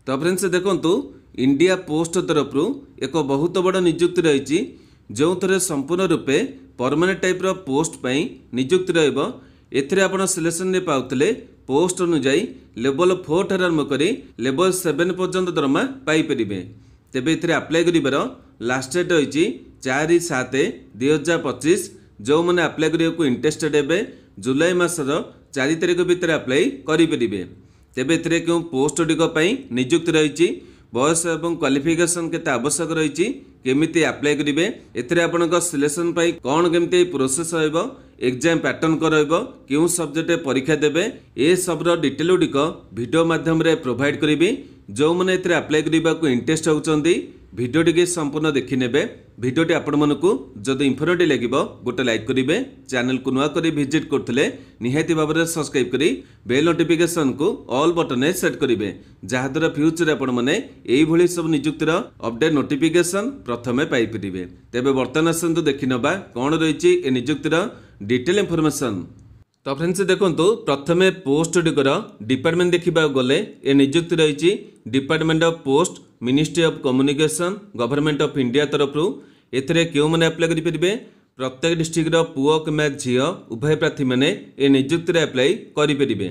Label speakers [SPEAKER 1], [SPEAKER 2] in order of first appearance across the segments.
[SPEAKER 1] तो फ्रेंड्स देखंतु India post तरफ एक बहुत बड़ नियुक्ति रही जो थे संपूर्ण रूपे परमानेंट टाइप रो पोस्ट पाई नियुक्ति रहिबो। एथिरे आपण सिलेक्शन रे पाउतले पोस्ट अनुଯାयी लेवल 4 ठार आरंभ करी लेवल 7 पर्यंत दरमा पाई परिबे। तेबे एथिरे अप्लाई करिबार लास्ट डेट रही 4/7/2025। जो मैंने अप्लाई करने इंटरेस्टेड हे जुलाई मासर 4 तारिख भितर अप्लाई करें। तेबे एथिरे क्यों पोस्ट गुड़िक नियुक्ति रही बयस और क्वालिफिकेशन केते आवश्यक रही केमिति अप्लाई करेंगे एथिरे आपनक सिलेक्शन पाई कौन केमिति प्रोसेस होइबो एग्जाम पैटर्न करइबो क्यों सब्जेक्ट परीक्षा देबे ए सबरो डिटेल गुड़िक वीडियो माध्यम रे प्रोवाइड करिबी। जो मैंने एथिरे अप्लाई करबा को इंटरेस्ट होउचंदी भिडियोटी के संपूर्ण देखि नेबे। भिडियोटी आपण मनकु जदि इन्फॉर्मेटिव लागिबो गोटे लाइक करिवे। चैनल को नुआ करी विजिट करथिले निहाती भाबरे सब्सक्राइब करी बेल नोटिफिकेशन को ऑल बटन में सेट करिवे जहाद्वारा फ्यूचर आपण माने एई भली सब नियुक्तिर अपडेट नोटिफिकेशन प्रथमे पाई परिबे। तेबे वर्तमान आसंतु देखि नबा कोन रहिछि ए नियुक्तिर डिटेल इन्फॉर्मेशन। तो फ्रेंड्स देखंतु प्रथमे पोस्ट गुड़िकर डिपार्टमेंट देखा गले ए नियुक्ति रही department of post ministry of communication government of India तरफ एथिरे क्यों मैंने अप्लाई करेंगे प्रत्येक डिस्ट्रिक्ट पुओ कि झील उभय प्रार्थी मैंने ए नियुक्ति अप्लाई करेंगे।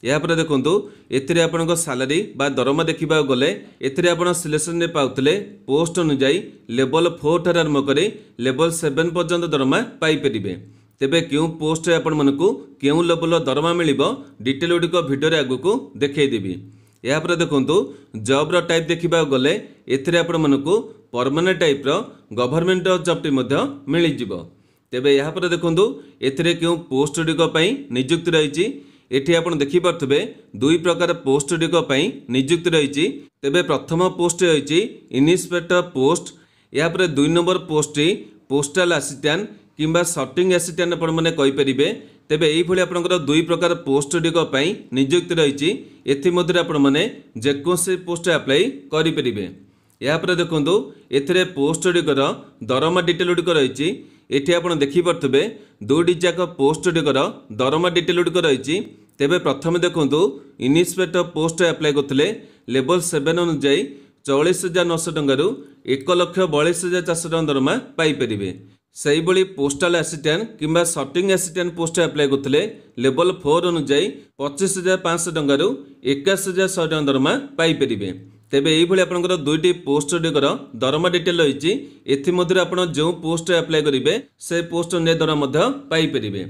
[SPEAKER 1] यापर देखो एथिरे आपन सालारी बा दरमा देखा गले एथिरे आपन सिलेक्शन पाउतले पोस्ट अनुଯାयी लेवल 4 ठार आरंभ करी लेवल 7 पर्यंत दरमा पाई परिबे। तेबे क्यों पोस्ट आपण मनकु क्यों लेवल दरमा मिलिबो डिटेल गुड़िक भिडियो आगु देखईदेवी। यापर देखंतु जॉब रो टाइप देखा गले एथिरे आपण मनकु परमानेंट टाइप रो गवर्नमेंट जॉब टी मध्य मिल जिवो। तेबे यापर देखंतु एथिरे क्यों पोस्ट गुड़िक पई नियुक्ति रही एठी आपण देखि परथबे दुई प्रकार पोस्ट गुड़िक पई नियुक्ति रही। तेबे प्रथम पोस्ट रही इन्स्पेक्टर पोस्ट यापर 2 नंबर पोस्ट पोस्टल असिस्टेंट किंबा सर्टिंग असिस्टेंट आपण माने कहि परिबे। तेबे एई भली आपनकर दुई प्रकार पोस्ट गुड़िक पई नियुक्ति रही एथि मध्य आपण माने जेकोसी पोस्ट अप्लाई करि परिबे। यापर देखंतु एथिरे पोस्ट गुड़िकर दरमा डिटेल गुड़िक रही एठी आपण देखि परथबे दुईटी जाक पोस्ट गुड़िकर दरमा डिटेल गुड़िक रही। तेबे प्रथम देखंतु इन्स्पेक्टर पोस्ट अप्लाई करथिले लेवल 7 अनुଯାयी 44,900 टंकारु 1,42,400 टंका दरमा पाई परिबे। सही भली पोस्टल असिस्टेंट किंबा सर्टिंग असिस्टेंट पोस्ट अप्लाई करथिले लेवल 4 अनुଯାयी 25,500 टंकारु 21,100 टंका दरमा पाई परिबे। तेबे एई भली आपनकर दुईटी पोस्ट गुड़िकर दरमा डिटेल रही एथि मध्य आपण जो पोस्ट अप्लाई करेंगे से पोस्ट ने दरमा मध्य पाई परिबे।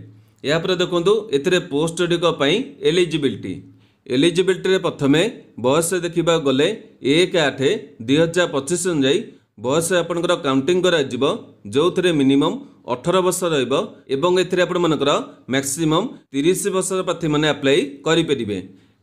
[SPEAKER 1] यापर देखंतु एथिरे पोस्ट गुड़िक पई एलिजिबिलिटी प्रथमे बयस देखा गले 1/8/2025 अनुଯାयी बयस आपनकर काउंटिंग करा जिवो जो थे मिनिमम 18 वर्ष रहिबो एवं एथिरे आपण मनकर मैक्सिमम 30 वर्ष प्रार्थी माने अप्लाई करि परिबे।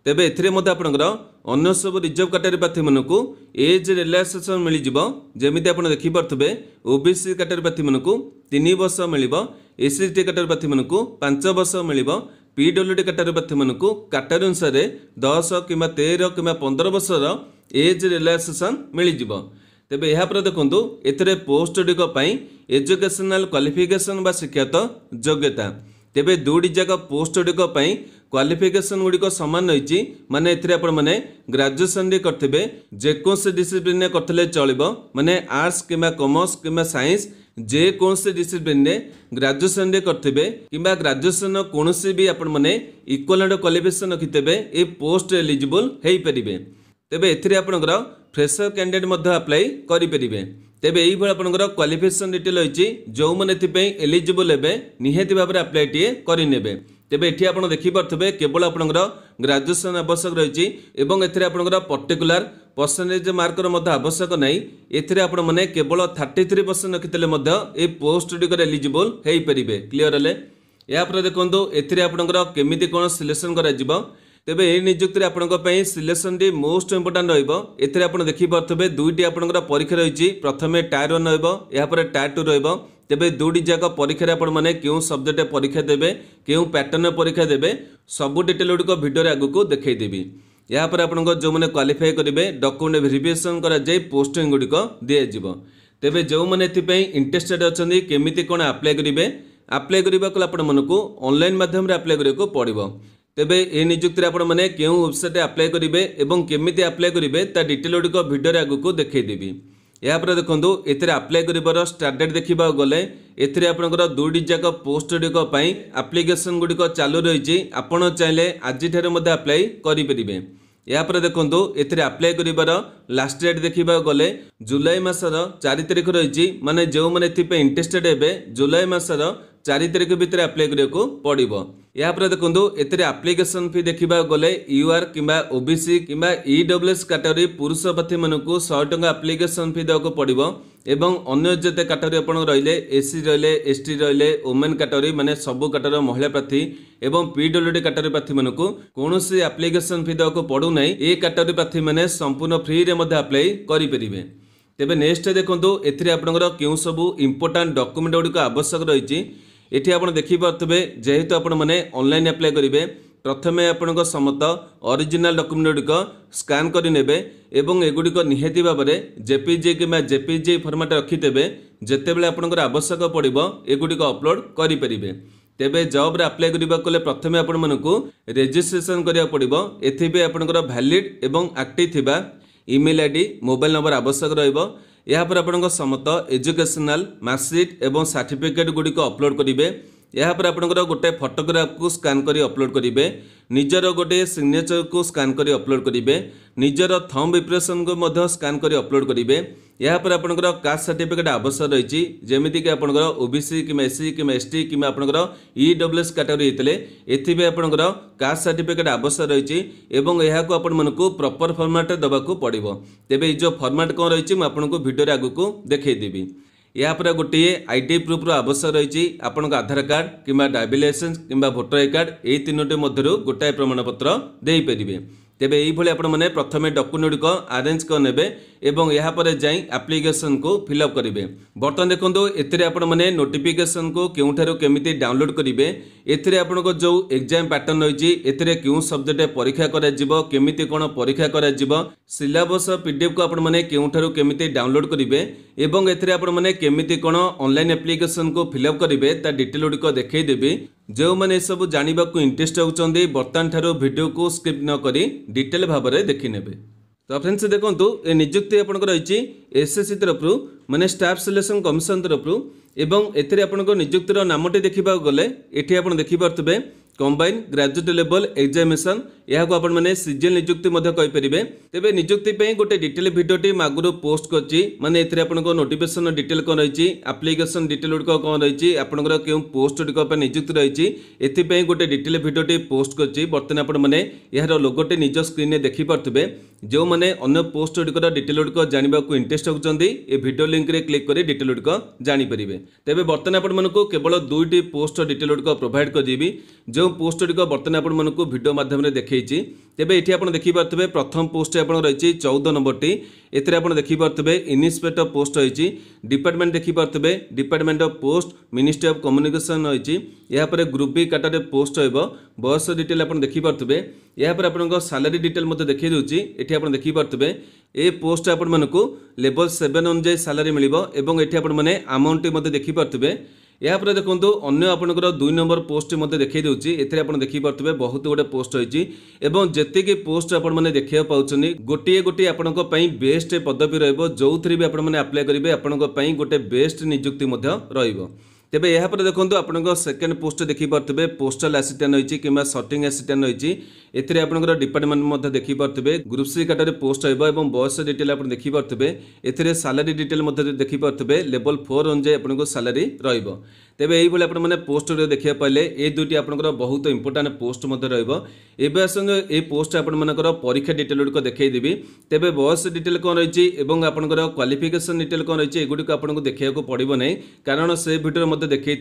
[SPEAKER 1] तेबे एथिरे मध्य आपनकर अन्य सब रिजर्व कैटेगरी प्रार्थी मानकु एज रिलैक्सेशन मिल जिवो जेमिति आपण देखि परथबे ओबीसी कैटेगरी प्रार्थी मानकु 3 वर्ष मिलिबो एससी कैटेगरी प्रार्थी मानकु 5 वर्ष मिलिबो पीडब्ल्यूडी कैटेगरी प्रार्थी मानकु कैटेगरी अनुसार 10 किंबा 13 किंबा 15 वर्षर एज रिलैक्सेशन मिल जिवो। तेबे यापर देखंतु एथिरे पोस्ट गुड़िक पई एजुकेशनल क्वालिफिकेशन बा शिक्षागत योग्यता। तेबे दुईटी जाक पोस्ट गुड़िक पई क्वालिफिकेशन गुड़िक सामान रही माने एथिरे आपण माने ग्रेजुएशन रे करथिबे जेकोसी डिसिप्लिन रे करथिले चलिबो माने आर्ट्स किंबा कॉमर्स किंबा साइंस जे कोनसे डिसिप्लिन रे ग्रेजुएशन रे करथिबे किंबा ग्रेजुएशन कोनसे भी आपण माने इक्विवेलेंट क्वालिफिकेशन रखितेबे ए पोस्ट एलिजिबल हेई परिबे। तेबे एथिरे आपनकर फ्रेशर कैंडिडेट मध्य अप्लाई करि परिबे। तेबे एई भली आपनकर क्वालिफिकेशन डिटेल रही जो माने एथिपई एलिजिबल हेबे निहाती भाबरे अप्लाई टिए करि नेबे। तेबे एठी आपण देखि परथबे केवल आपनकर ग्रेजुएशन आवश्यक रही एवं एथिरे आपनकर पर्टिकुलर परसेंटेज मार्कर मध्य आवश्यक नाही। एथिरे आपण माने केवल 33% रखितले मध्य ए पोस्ट गुड़िकर एलिजिबल हेई परिबे। क्लियर हेले यापर देखंतु एथिरे आपनकर केमिति कोन सिलेक्शन करा जिवो। तेबे ए नियुक्ति आपनक पई सिलेक्शन डी मोस्ट इंपोर्टेंट रहिबो। एथिरे आपण देखि परथबे दुईटी आपनकर परीक्षा रही प्रथमे टायर 1 रहिबो यापर टायर 2 रहिबो। तेबे दुईटी जाक परीक्षा आपण माने क्यों सब्जेक्ट परीक्षा देबे क्यों पैटर्न परीक्षा देबे सब डिटेल गुड़िक भिडियो आगु देखईदेवी। यापर आपन जो मैंने क्वालिफाई करेंगे डॉक्यूमेंट वेरिफिकेशन करा जाय पोस्टिंग गुड़िक दि जाव। तेबे जो मैंने एथिपई इंटरेस्टेड अछंदी केमिति कोन अप्लाई करेंगे अप्लाई करबा को आपण मनकु ऑनलाइन माध्यम रे अप्लाई करबा को पड़िबो। तेबे ए नियुक्ति आपण मैंने क्यों वेबसाइट अप्लाई करेंगे और केमी अप्लाई करेंगे ता डिटेल गुड़िक भिडियो आगू देखदेवी। यापर देखो एथिरे अप्लाई कर स्टार्ट डेट देखा गले एथिरे आपनकर दुईटी जाक पोस्ट गुड़िक आप्लिकेसन गुड़िक चालू रही आपड़ चाहिए आज अप्लाई करेंगे। यापर देखो एथिरे अप्लाई कर लास्ट डेट देखा गले जुलाई मासर 4 तारिख रही माने जो मैंने इंटरेस्टेड हे जुलाई मासर 4 तारिख भितर अप्लाई करने पड़ो। यापर देखो एथिरे आप्लिकेसन फी देखा गले यूआर किंबा ओबीसी किंबा ईडब्ल्यूएस कैटेगरी पुरुष प्रार्थी मानक 100 टंका आप्लिकेसन फी देवाक पड़ो एवं अन्य जिते कैटेगरी आप रहिले एससी रहिले एसटी रहिले वुमेन कैटेगरी माने सबु कैटेगरी महिला प्रार्थी एवं पीडब्ल्यूडी कैटेगरी प्रार्थी मानक कौन आप्लिकेसन फी देवाक पड़ू ना ए कैटेगरी प्रार्थी मैंने संपूर्ण फ्री रे अप्लाई करेंगे। तेबे नेक्स्ट देखो एथिरे आपनकर क्यों सब इंपोर्टेंट डॉक्यूमेंट गुड़िक आवश्यक रही एठी आपण देखिपारे जेहेतु आपण मैंने ऑनलाइन अप्लाई करेंगे प्रथमे आपण समस्त ओरिजिनल डॉक्यूमेंट गुड़िक स्कान करने एवं एगुड़िक निहाती भाव में जेपीजी कि जेपीजी फॉर्मेट रखिथे जितेबाला आपंकर आवश्यक पड़ो एगुड़िक अपलोड करेंगे। तेबे जॉब रे अप्लाई करने प्रथमे आपण मानक रेजिस्ट्रेशन करा पड़ो एथि आपंकर वैलिड एवं एक्टिव थिबा ईमेल आईडी मोबाइल नंबर आवश्यक रहिबो। यापर आपण समस्त एजुकेशनल मार्कशीट एवं सर्टिफिकेट गुड़िक अपलोड करेंगे। यापर आपंकर गोटे फोटोग्राफ को स्कान करी अपलोड करेंगे निजर गोटे सिग्नेचर को स्कान करी अपलोड करेंगे निजर थंब इंप्रेशन को स्कान करी अपलोड करेंगे। यापर आपंकर कास्ट सर्टिफिकेट आवश्यक रही जमीक आपंकर ओबीसी कि एससी कि एसटी कि आपंकर ईडब्ल्यूएस कैटेगरी होते एथि आपंकर कास्ट सर्टिफिकेट आवश्यक रही एवं यह आपको प्रॉपर फॉर्मेट देवाक पड़ो। तेबे जो फॉर्मेट कौन रही मुझे भिडियो आगू देखदेवी। यापर गोटे आईडी प्रूफ आवश्यक रही आपन आधार कार्ड किंबा ड्राइविंग लाइसेंस किंबा वोटर आई कार्ड यही तीनोटी मध्य गोटाए प्रमाणपत्र दे पारे। तेबे यही आपण मैंने प्रथमे डॉक्यूमेंट गुड़िक अरेंज करने एवं यापर जाई एप्लिकेशन को फिलअप करेंगे। बर्तमान देखो एथिरे आपण मैंने नोटिफिकेशन को केउठारु केमिति डाउनलोड करेंगे एथिरे आपनको जो एग्जाम पैटर्न रही एथिरे क्यों सब्जेक्ट परीक्षा करा जिवो केमिति कोन परीक्षा करा जिवो सिलेबस पीडीएफ को आपण मैंने केउठारु केमिति डाउनलोड करेंगे एवं एथिरे आपण मैंने केमिति कोन ऑनलाइन एप्लिकेशन को फिलअप करेंगे ता डिटेल गुड़िक देखदेवी। जो मैंने सब जानवा इंटरेस्ट होती बर्तमान ठार वीडियो को स्किप न करी डिटेल भाव में देखने। तो फ्रेंड्स देखो ये नियुक्ति आपंकर रही एसएससी तरफ माने स्टाफ सिलेक्शन कमिशन तरफ एवं एथिरे आपंकर नियुक्तिर नामटी देखा गले ये आप देखिपे कंबाइन ग्रेजुएट लेवल एग्जामिनेशन यह आपण मैंने सीजन नियुक्ति कहींपरि। तेबे नियुक्ति गोटे डिटेल भिडियोटी आगुरी पोस्ट करछि माने एथिरे आपनको नोटिफिकेशन डिटेल कौन रही एप्लिकेशन डिटेल गुड़िक कौन रही आपंकर क्यों पोस्ट गुड़िक नियुक्ति रही एथि गोटे डिटेल भिडियोटी पोस्ट करछि। बर्तमान आपण मैंने यार लोगोटी निज स्क्रीन में देखिपे जो मैंने अन्य पोस्ट गुड़िक डिटेल गुड़िक जानवा इंटरेस्ट होती ये भिडियो लिंक रे क्लिक कर डिटेल गुड़िक जानीपारे। तेबे बर्तमान आपण मानक केवल दुईटी पोस्ट डिटेल गुड़िक प्रोवाइड करी जो पोस्ट गुड़िक बर्तमान आपण मानक भिडियो माध्यम देखी। तेबे ये आप देखिपे प्रथम पोस्ट आप रही 14 नंबरटी एथिरे आप देखिपे इन्स्पेक्टर पोस्ट रही डिपार्टमेंट देखिपे department of post ministry of communication रही यापर ग्रुप बी कैटेगरी पोस्ट रहिबो बयस डिटेल आप देखिपे यापर आप सैलरी डिटेल देखी दूसरी ये आप देखिपे ए पोस्ट आपण मानक लेवल 7 अनुसार सैलरी मिलिबो एवं एठी आपण माने अमाउंट देखिपे। यापर देखो अन्य आपंकर 2 नंबर पोस्ट देखी दूसरी एथिरे आप देखिपे बहुत गुड़े पोस्ट रही एवं जेतिकी पोस्ट आप देखा पाँच गोटे गोटे आपण बेस्ट पदवी रहिबो जो थी भी आप अप्लाई करेंगे आपण गोटे बेस्ट नियुक्ति रहिबो। तेबे यहाँ पर देखो आपंकर सेकेंड पोस्ट देखिपे पोस्टल असिस्टेंट रही कि सर्टिंग असिस्टेंट रही एथिरे आपंकर डिपार्टमेंट देखिपे ग्रुप सी कैटेगरी पोस्ट रहिबो बयस डिटेल आप देखिपे एथिरे सैलरी डिटेल देखिपे लेवल 4 अनुसार आपको सैलरी रहिबो। तेबे यही आप पोस्ट देखा पाइले ये दुईटी आपंकर बहुत इंपोर्टेंट पोस्ट रही आसन ये पोस्ट आपर परीक्षा डिटेल गुड़िक देखदेवी। तेबे बयस डिटेल कौन रही आपंकर क्वालिफिकेशन डिटेल कौन रही एगुड़िक आपको देखा पड़ो ना कारण से भिडियो देखी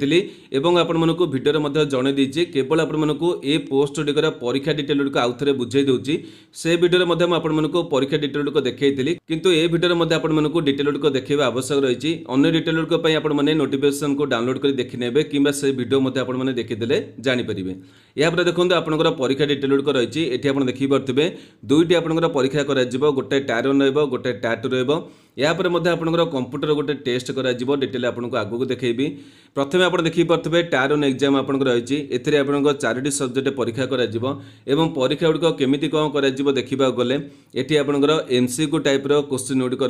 [SPEAKER 1] आपण मानक भिडियो जन देती केवल आपको ये पोस्ट गुड़िकर परीक्षा डिटेल गुड़िक आउ थे बुझे दूसरी से भिडियो आपको परीक्षा डिटेल गुड़िक देखी किंतु ये भिडियो आपको डिटेल गुड़िक देखा आवश्यक रही अन्य डिटेल गुड़िक आपने नोटिफिकेशन को डाउनलोड कर देखने कि से भिडियो आपने देखीदे जानीपारे। यापर देखो आपंकर परीक्षा डिटेल गुड़िक रही ये देखिपे दुईटी आपंकर परीक्षा कर गोटे टायर 1 गोटे टायर 2 यापर आपंकर कंप्यूटर गोटे टेस्ट कर डिटेल आपको आगू देखी। प्रथम आप देखिए टायर 1 एग्जाम आपंकर रही है आप 4टी सब्जेक्ट परीक्षा कर परीक्षा गुड़िक केमी कौन कर देखा गले ये आपंकर MCQ टाइप क्वेश्चन गुड़िक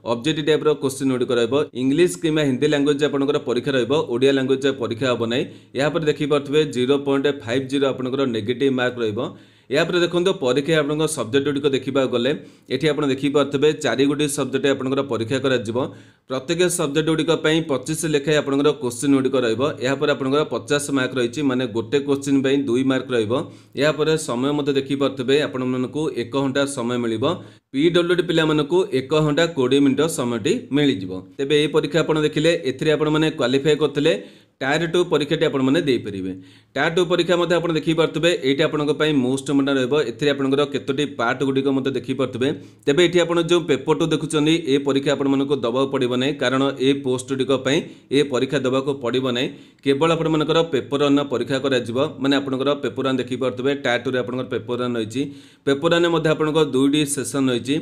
[SPEAKER 1] ऑब्जेक्टिव टाइप क्वेश्चन गुड़िक इंग्लिश कि हिंदी लैंग्वेज आपंकर परीक्षा रोडिया लैंग्वेज परीक्षा हम ना यहाँ देखिए 0.50 आपंकर नेगेटिव मार्क रहा देखो परीक्षा आप सब्जेक्ट गुड़िक देखा गले ये आप देखिए 4 गोटी सब्जेक्ट आपंकर परीक्षा कर प्रत्येक सब्जेक्ट गुड़िक 25 लेखाएं आपंकर क्वेश्चन गुड़िक रहा आपंकर 50 मार्क रही माने गोटे क्वेश्चन 2 मार्क रहा समय देखिए आपको 1 घंटा समय मिल PWD पिला 1 घंटा 20 मिनट समय मिल तेज ये परीक्षा आप देखिले क्वालिफाई करते टायर 2 परीक्षा आपरे टायर 2 परीक्षा आप देखिए ये आपंपाई मोस्ट इम्पोर्टेंट रहा केतोटी पार्ट गुड़िक देखिए तेज ये आप जो पेपर 2 देखुं ये परीक्षा आपको दबा पड़ो ना कारण ये पोस्ट गुड़िक ये परीक्षा दबाक पड़ो ना केवल आपर पेपर 1 परीक्षा माने आपंकर पेपर 1 देखिए टायर 2 आप पेपर 1 रही पेपर 1 में आपको 2टी सेसन रही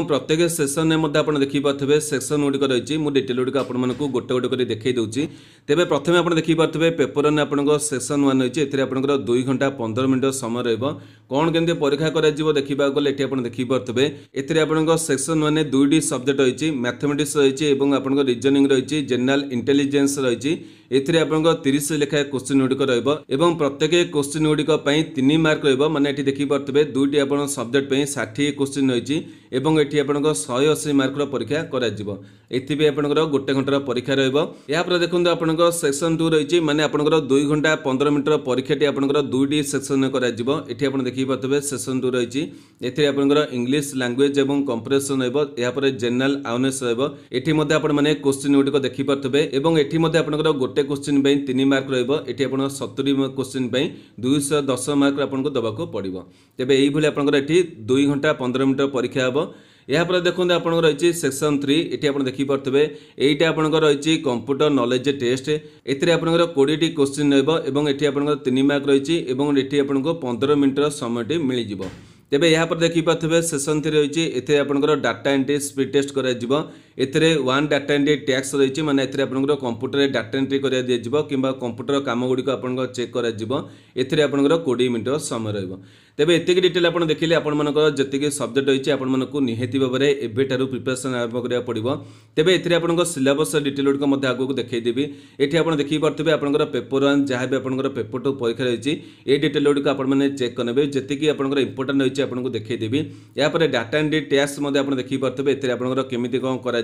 [SPEAKER 1] प्रत्येक सेसन में आप देखिए सेक्शन गुड़िक रही मुझे डिटेल गुड़िक आपको गोटे गोटे कर देखी दूसरी तेज प्रथम आप देखिए पेपर 1 आपको सेक्शन 1 रही है आपंकर 2 घंटा 15 मिनट समय रौन केमती परीक्षा कर देखा गले ये आप देखिए ये आपको सेक्शन 1 2टी सब्जेक्ट रही मैथमेटिक्स रही आपंकर रिजनिंग रही जनरल इंटेलिजेंस रही एथिरे आपंकर 30 लेखाएं क्वेश्चन गुड़िक रहा प्रत्येक क्वेश्चन गुड़िक 3 मार्क रहा ये देखिए 2टी आप सब्जेक्ट 60 क्वेश्चन रही ये आपंकर 180 मार्क परीक्षा कर आपंकर गोटे घंटार परीक्षा रहा देखो आपंकर सेक्शन 2 रही माने आपंकर 2 घंटा 15 मिनट परीक्षा आपंकर 2टी सेक्शन कर देखिए सेक्शन 2 रही ये आपंकर इंग्लिश लैंग्वेज और कंप्रेसन रहा जनरल अवेयरनेस रही आपने क्वेश्चन गुड़िक देखिए ये आपंकर गोटे क्वेश्चन 3 मार्क रही आप 70 क्वेश्चन 210 मार्क आपको दबाक पड़ो तेज ये आपंकर ये 2 घंटा 15 मिनट परीक्षा हम यापर देखो आप रही सेक्शन 3 ये आप देखिए यहीटा आपंकर रही कंप्यूटर नॉलेज टेस्ट ये आपंकर 20टी क्वेश्चन रही आपंकर 3 मार्क रही ये आपको 15 मिनट समय मिल तेज यहाँ पर देखिए सेक्शन 3 रही है आपंकर डाटा एंट्री स्पीड टेस्ट कर 1 डाटा एंट्री टैक्स रही माने आपंकर कंप्यूटर डाटा एंट्री कर दिया कि कंप्यूटर काम गुड़िक आप चेक कर आपंकर 20 मिनट समय रहा तेज ये डिटेल आप देखिए आपर जी सब्जेक्ट रही है आपको निहाती भाव में एवं प्रिपेरेसन आरंभ करा पड़ो तेज ये आप सिलेबस डिटेल गुड़िक आगे देखईदेवी ये आप देखिए आपंकर पेपर 1 जहाँ भी आपंकर पेपर 2 परीक्षा रही ये डिटेल गुड़िक आपने चेक करेंगे जी आपंकर इंपोर्टेंट रही आपको देखईदेवी यापर डाटा एंट्री टैक्स आप देखिए ये आपंकर केमी कौन कर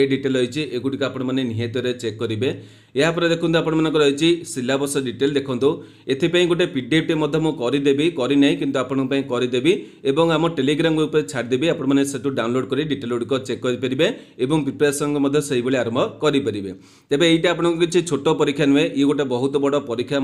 [SPEAKER 1] डिटेल रही एगुड़ी आपने निहाती चेक करेंगे यापर देखो आपंकर रही सिलेबस डिटेल देखो ये गोटे पीडीएफ करदेवी करना किंतु आपंपाई करदेवी और आम टेलीग्राम ग्रुप छाड़देवी आपने डाउनलोड कर डिटेल गुड़िक चेक करेंगे और प्रिपेरेसन से आरंभ करेंगे तेज यहाँ आपको किसी छोट परीक्षा नुहे ये गोटे बहुत बड़ परीक्षा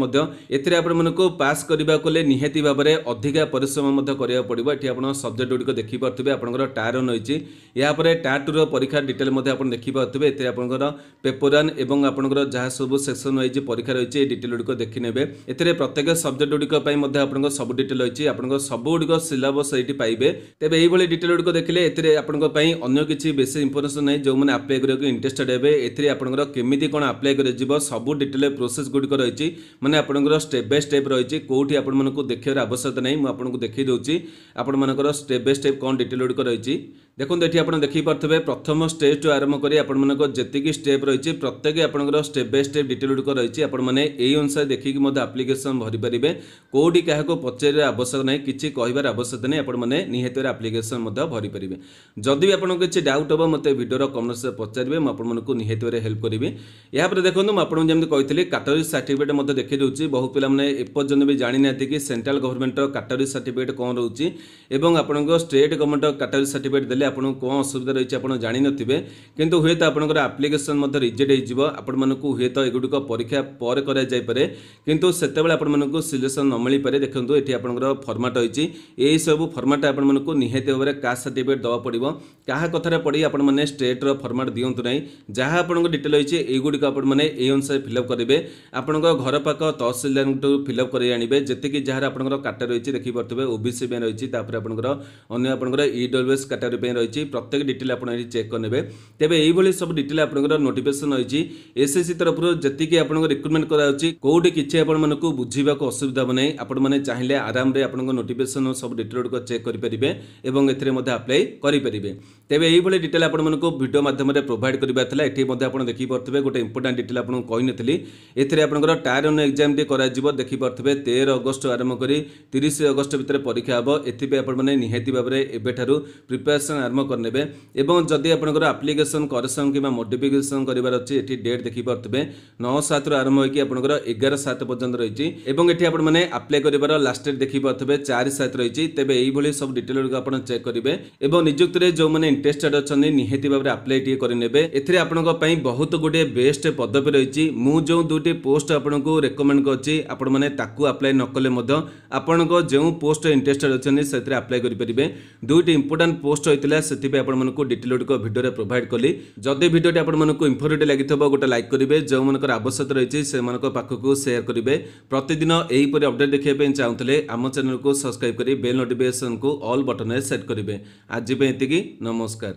[SPEAKER 1] ये आपको पास करने निहाती भाव में अधिका परिश्रम करा पड़ो ये आप सब्जेक्ट गुड़िक देखिए आपंकर टायर 1 रही यापर टायर 2 परीक्षा डिटेल आप देखिए ये आपंकर पेपर 1 और आपंकर जहाँ सब सेक्शन वाइज परीक्षा रही डिटेल गुड़िक देखने ये प्रत्येक सब्जेक्ट गुड़िक आप सब डिटेल रही आपंकर सब गुड़िक सिलेबस ये पाइबे तेज ये डिटेल गुड़िक देखिले ये आपंपाई अन्य किसी बेसी इंफर्मेशन नहीं जो मैंने आप्लाय करने इंटरेस्टेड हे ये आपंकर केमी कौन आप्लाय कर सब डिटेल प्रोसेस गुड़िक रही मैंने आपंकर स्टेप बाय स्टेप रही कौटी आपको देखार आवश्यकता नहीं मुझे देखी दूसरी आपर स्टेप बाय स्टेप कौन डिटेल गुड़िक रही देखो ये आप देखिए प्रथम स्टेज टू आरंभ कर जी स्टेप रही प्रत्येक आपंकर स्टेप बाय स्टेप डिटेल गुड़िक रही आपने अनुसार देखिए आप्लिकेसन भरी पारे कौटी क्या पचार आवश्यक नहीं किसी कहबार आवश्यकता नहीं आपने निहाती आप्लिकेसन भरी पारे जदि भी आपको किसी डाउट हम मत भिडियो कमेंट से पचारे मुझे निहाती हेल्प करी यापर देखो मुझे जमी कही कैटेगरी सर्टिफिकेट देखी दूसरी बहुत पिला एपर्यंत भी जानी ना कि सेंट्रल गवर्नमेंट कैटेगरी सर्टिफिकेट कौन रोचे और आपको स्टेट गवर्नमेंट कैटेगरी सर्टिफिकेट देले आपको कौन असुविधा रही आप जानी नथिबे किंतु हुए तो आपंकर एप्लिकेशन रिजेक्ट हो आपको हुए तो एगुड़िक परीक्षा पर कराइपे किंतु से आपको सिलेक्शन न मिल पारे देखो ये आपंकर फर्माट रही यही सब फर्माट आपको निहाती भाव में कास्ट सर्टिफिकेट दवा पड़ो क्या कथार पड़ी आपने स्टेट्र फर्माट दिंतु ना जहाँ आपको डिटेल रही है युड़िक आपने ये अनुसार फिलअप करेंगे आपण घर पाख तहसिलदार फिलअप कर आने जी जहाँ आपंकर काटा रही देखिए ओबीसी रही आपंकर अन्य आपंकर ईडब्ल्यूएस कैटेगरी रही प्रत्येक डिटेल आप चेक करने तेज यही सब डिटेल आपंकर नोटिफिकेशन रही एसएससी तरफ जी आप रिक्रुटमेंट कराऊँगी कौटी किसी आपको बुझा असुविधा ना आपने चाहिए आराम से आप नोटिफिकेशन सब डिटेल गुड़िक चेक करेंगे और एप्लाई करेंगे तेज यही डिटेल आपको वीडियो माध्यम प्रोवाइड करवाला ये देखिपे गोटे इंपोर्टाट डिटेल आपको कही नी एपंकर टायर वन एग्जाम देखिपे 13 अगस्त आरंभ कर 30 अगस्त भितर परीक्षा हम एपाई निहाती भाव में एवं प्रिपेरेसन आरंभ करने और जदि आपंकर आप्लिकेसन करेक्शन कि मॉडिफिकेशन करार अच्छी ये डेट देखिपे 9/7 आरंभ होकर 11/7 पर्यंत रही ये आप्लाय कर लास्ट डेट देखिपे 4/7 रही तेज यही सब डिटेल गुड़िक चेक करेंगे और निजुक्ति जो मैंने इंटरेस्टेड अच्छा निहाती भाव में आप्लाय करेंगे एथिरे आपंपाई बहुत गुटे बेस्ट पदवी रही जो दुईटी पोस्ट आपको रेकमेंड करछि आपण माने ताकू अप्लाई न कले आपण जो पोस्ट इंटरेस्टेड अच्छे से आप्लाय करेंगे दुईटी इंपोर्टाट पोस्ट होता से आपको डिटेल गुड़िक भिडियो प्रोवाइड कली जदि भिडियोटी आपको इनफॉर्मेटिव लगी गोटे लाइक करेंगे जो मनकर आवश्यकता रही से पाखक सेयार करेंगे प्रतिदिन यहीपरि अपडेट देखा चाहूँगे आम चैनल को सब्सक्राइब कर बेल नोटिफिकेशन को ऑल बटन सेट करेंगे आज ये नमस्कार।